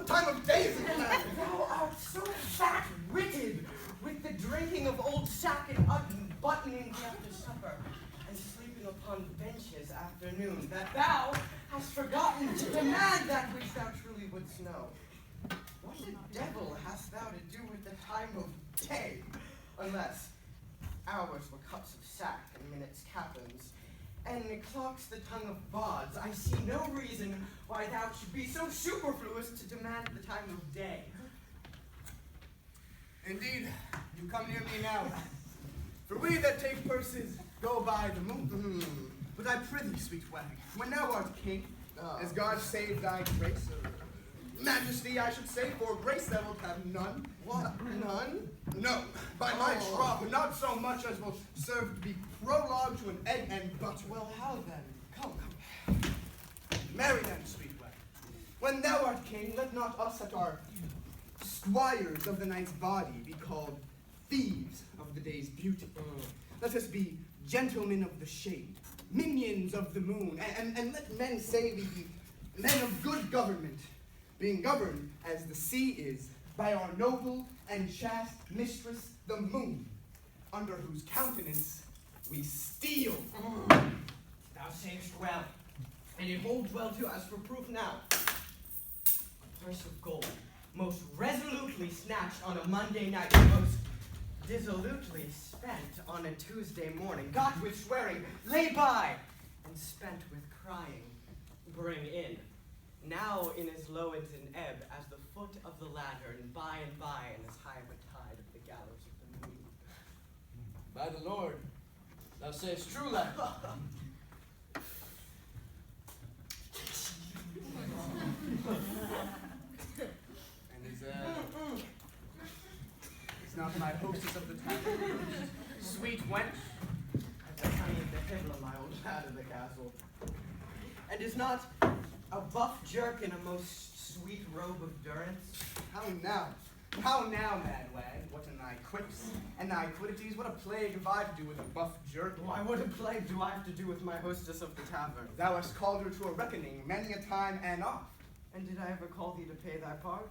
What time of day is it, lad? Thou art so fat-witted with the drinking of old sack and buttoning after supper, and sleeping upon benches after noon, that thou hast forgotten to demand that which thou truly wouldst know. What the devil hast thou to do with the time of day, unless hours were cups of sack and minutes captains, and clocks the tongue of bawds? I see no reason why thou should be so superfluous to demand the time of day. Indeed, you come near me now. For we that take purses go by the moon. But I prithee, sweet wag, when thou art king, as God save thy grace, majesty, I should say, for grace thou wilt have none. What? None? No, by my troth, not so much as will serve to be prologue to an egg and butter. Well, how then? Come. Marry then, sweet wag. When thou art king, let not us that are squires of the night's body be called thieves of the day's beauty. Let us be gentlemen of the shade, minions of the moon, and let men say we be men of good government, being governed as the sea is by our noble and chaste mistress, the moon, under whose countenance we steal. Thou sayest well, and it holds well too. As for proof now, a purse of gold, most resolutely snatched on a Monday night, most dissolutely spent on a Tuesday morning, got with swearing, lay by, and spent with crying, bring in. Now in as low as an ebb as the foot of the ladder, and by in as high of a tide of the gallows of the moon. By the Lord, thou sayest true, lad. And is not my hostess of the tavern, sweet wench? I mean the Himmler, my old lad of the castle. And is not a buff jerkin a most sweet robe of durance? How now? How now, mad wag? What in thy quips and thy quiddities? What a plague have I to do with a buff jerkin? Why, what a plague do I have to do with my hostess of the tavern? Thou hast called her to a reckoning many a time and oft. And did I ever call thee to pay thy part?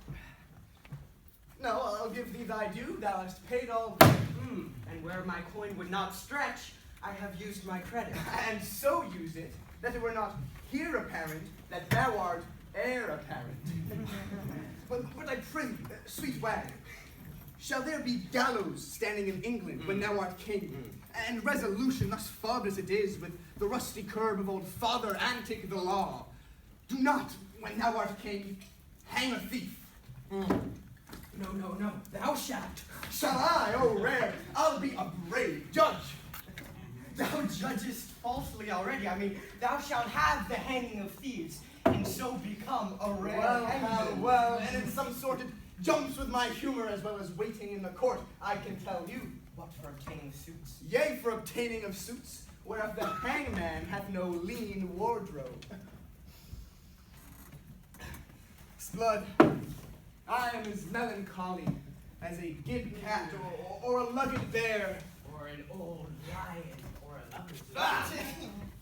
No, I'll give thee thy due. Thou hast paid all. And where my coin would not stretch, I have used my credit. And so use it, that it were not here apparent that thou art heir apparent. but I prithee, sweet wag, shall there be gallows standing in England when thou art king, and resolution thus fobbed as it is with the rusty curb of old Father Antic the law? Do not, when thou art king, hang a thief. No, thou shalt. Shall I? Oh, rare. I'll be a brave judge. Thou judgest falsely already. I mean, thou shalt have the hanging of thieves, and so become a rare hangman. Well, and in some sort it jumps with my humor as well as waiting in the court, I can tell you. What for obtaining suits? Yea, for obtaining of suits, whereof the hangman hath no lean wardrobe. S'blood, I am as melancholy as a gib cat or a lugged bear. Or an old lion, or a leopard.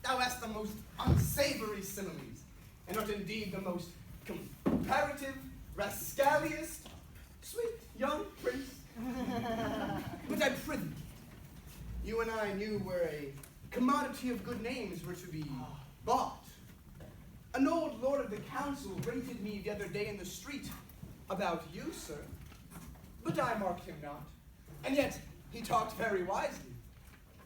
Thou hast the most unsavory similes, and art indeed the most comparative, rascaliest, sweet young prince. But I prithee, you and I knew where a commodity of good names were to be bought. An old lord of the council rated me the other day in the street about you, sir. But I marked him not, and yet he talked very wisely.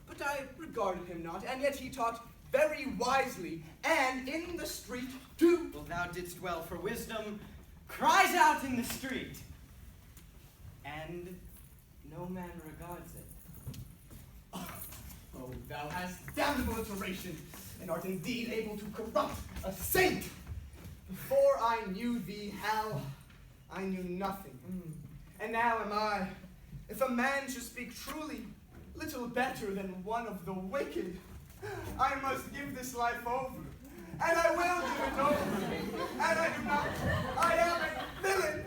But I regarded him not, and yet he talked very wisely, and in the street too. Well, thou didst well, for wisdom cries out in the street, and no man regards it. Oh, thou hast damnable iteration, and art indeed able to corrupt a saint. Before I knew thee, Hal, I knew nothing. And now am I, if a man should speak truly, little better than one of the wicked. I must give this life over, and I will give it over. And I do not. I am a villain.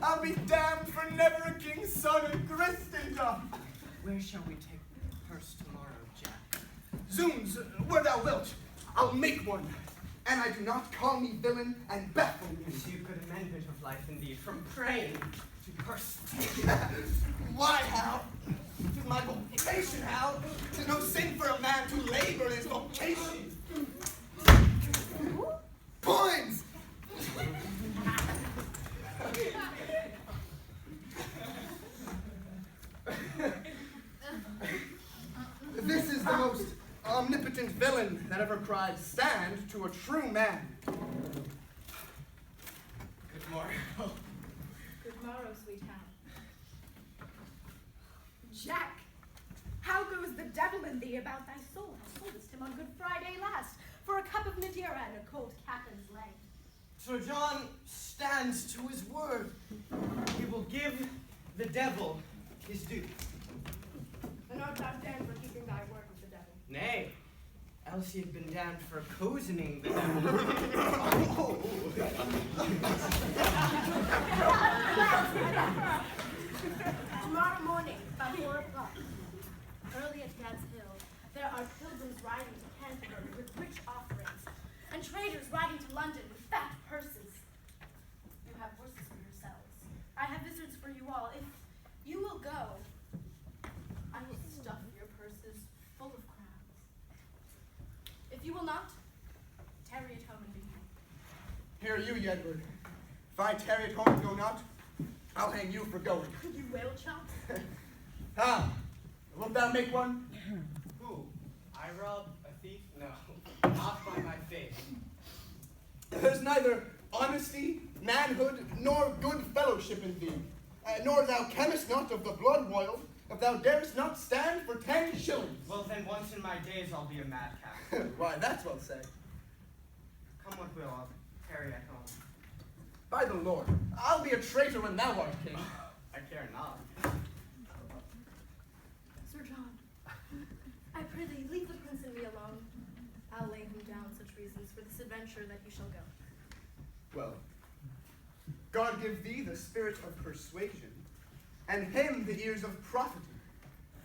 I'll be damned for never a king's son in Christendom. Where shall we take the purse tomorrow, Jack? Zoons, where thou wilt, I'll make one. And I do not call me villain and baffle me. See a good amendment of life indeed, from praying to perspiration. Why, Hal? 'Tis my vocation, Hal. 'Tis no sin for a man to labor in his vocation. Poins! This is the most omnipotent villain that ever cried stand to a true man. Good morning. Good morrow, sweet Hal. Jack, how goes the devil in thee about thy soul? Thou soldest him on Good Friday last for a cup of Madeira and a cold captain's leg. Sir John stands to his word. He will give the devil his due. And art thou damned for keeping thy word with the devil? Nay, else he had been damned for cozening the devil. Tomorrow morning, about 4 o'clock, early at Gad's Hill, there are pilgrims riding to Canterbury with rich offerings, and traders riding to London with fat purses. You have horses for yourselves. I have visitors for you all. If you will go, I will stuff your purses full of crowns. If you will not, tarry at home and be hanged. Hear you, Edward. If I tarry at home and go not, I'll hang you for going. You will, Chops? Ah, wilt thou make one? Who? I rob a thief? No, not by my faith. There's neither honesty, manhood, nor good fellowship in thee. Nor thou canst not of the blood royal, if thou darest not stand for 10 shillings. Well, then once in my days I'll be a madcap. Why, that's well said. Come what will, I'll tarry at home. By the Lord, I'll be a traitor when thou art king. I care not. Sir John, I pray thee, leave the prince and me alone. I'll lay him down such reasons for this adventure that you shall go. Well, God give thee the spirit of persuasion, and him the ears of prophecy,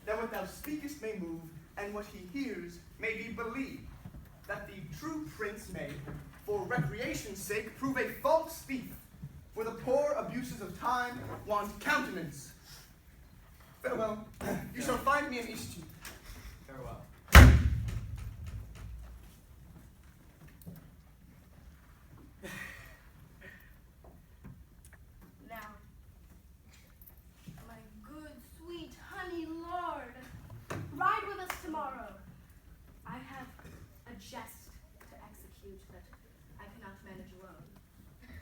that what thou speakest may move, and what he hears may be believed, that the true prince may, for recreation's sake, prove a false thief, for the poor abuses of time want countenance. Farewell. You shall find me in Eastcheap. Farewell. Now, my good, sweet, honey lord, ride with us tomorrow. I have a jest to execute that I cannot manage alone.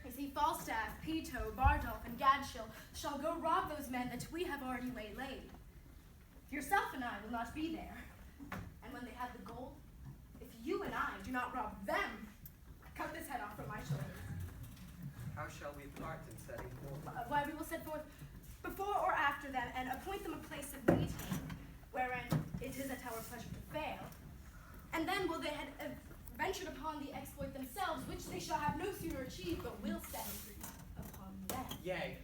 You see, Falstaff, Peto, Bardolph, and Gadshill shall go rob those men that we have already waylaid. Yourself and I will not be there. And when they have the gold, if you and I do not rob them, cut this head off from my shoulders. How shall we part in setting forth? Why, we will set forth before or after them and appoint them a place of meeting, wherein it is at our pleasure to fail. And then will they have ventured upon the exploit themselves, which they shall have no sooner achieved, but will set upon them. Yea,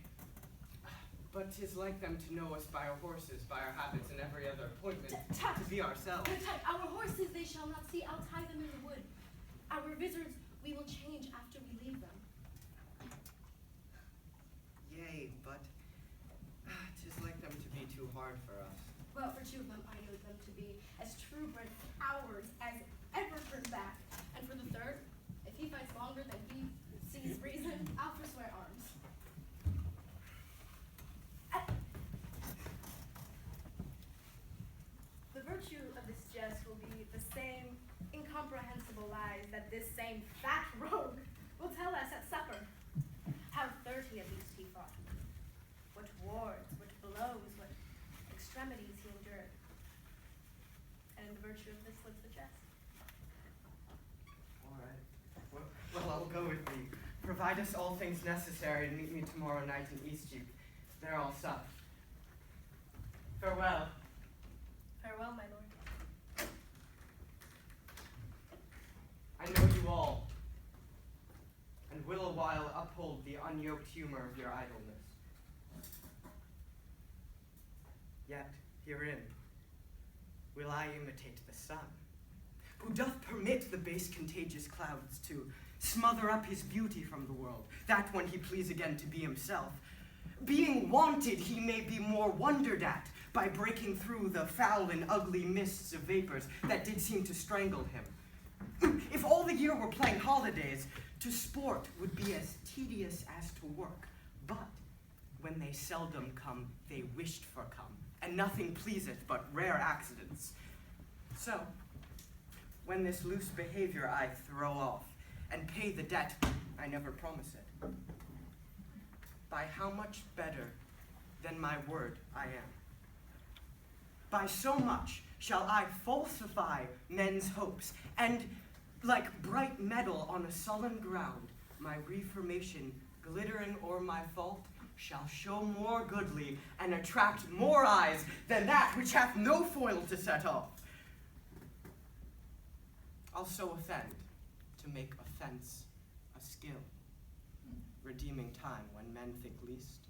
but 'tis like them to know us by our horses, by our habits, and every other appointment, to be ourselves. Our horses they shall not see, I'll tie them in the wood. Our vizards we will change after we leave them. Yea, but 'tis like them to be too hard for us. Well, for 2 of them, I know them to be as true-bred cowards as ever turned back. And for the 3rd, if he fights longer than he sees reason, I'll forswear arms. The virtue of this jest will be the same incomprehensible lies that this same fat rogue will tell us at supper. How 30 at least he fought. What wars, what blows, what extremities he endured. And in the virtue of this lives the jest. All right. Well, I'll go with thee. Provide us all things necessary to meet me tomorrow night in Eastcheap. There I'll sup. Farewell. Farewell, my lord. I know you all, and will a while uphold the unyoked humor of your idleness. Yet, herein, will I imitate the sun, who doth permit the base contagious clouds to smother up his beauty from the world, that when he please again to be himself. Being wanted, he may be more wondered at, by breaking through the foul and ugly mists of vapors that did seem to strangle him. If all the year were playing holidays, to sport would be as tedious as to work. But when they seldom come, they wished for come, and nothing pleaseth but rare accidents. So, when this loose behavior I throw off, and pay the debt, I never promise it. By how much better than my word I am? By so much shall I falsify men's hopes, and like bright metal on a sullen ground, my reformation, glittering o'er my fault, shall show more goodly and attract more eyes than that which hath no foil to set off. I'll so offend to make offense a skill, redeeming time when men think least.